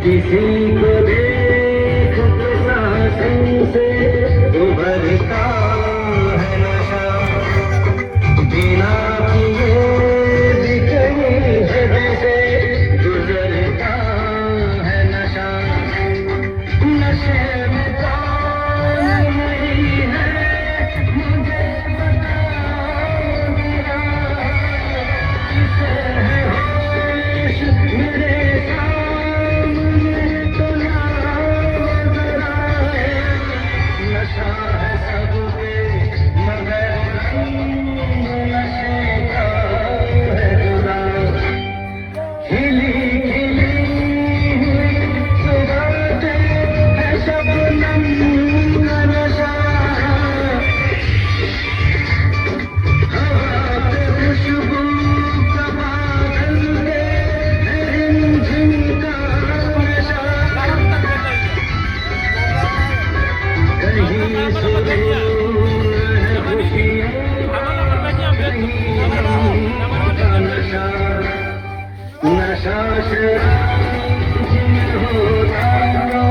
किसी को देख के सांसों से उभरता है नशा, बिना किए भी कहीं हद से गुजरता है नशा। नशे में कौन नहीं है मुझे बताओ जरा, किसे है होश मेरे सामने तो लाओ जरा। नशा है सब पे मगर रंग नशे का है जुदा, खिली खिली हुई सुगंधें है शबनम का नशा, हवा पे खुशबू का बादल पे है रिमझिम का नशा। कहीं सुरूर है खुशियों कहीं गम का नशा, नशा शराब में होता तो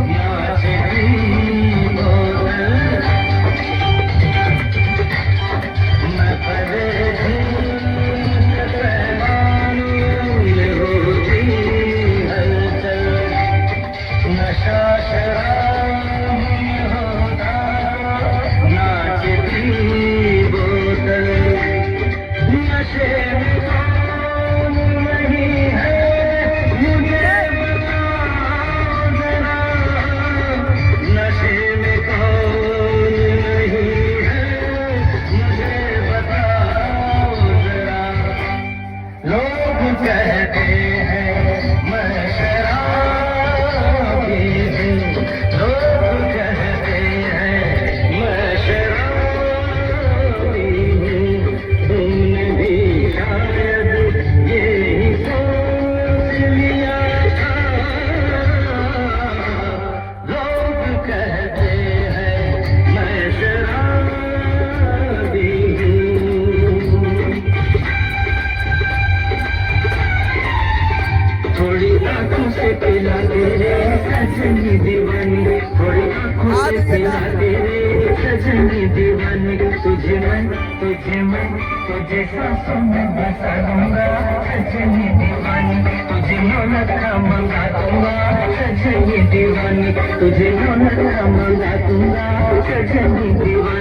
नाचती बोतल, मैं परदेसी के पैमानों में होती हलचल। नशा शराब में होता नाचती बोतल, नशे में कौन नहीं है मुझे बताओ जरा, नशे में कौन नहीं है मुझे बताओ जरा। लोग कहते हैं मैं शराबी हूँ, लोग कहते हैं मैं शराबी हूँ, तुमने भी शायद यही सोच लिया था। लोग कहते हैं मैं शराबी हूँ। थोड़ी आंखों से पिला दे रे सजनी दीवानी, थोड़ी आंखों से पिला दे रे सजनी दीवानी। तुझे मैं तुझे सांसों में बसा दूंगा सजनी दीवानी, तुझे मोहब्बत का मंगा दूंगा सजनी दीवानी, तुझे मोहब्बत का मंगा दूंगा सजनी दीवानी।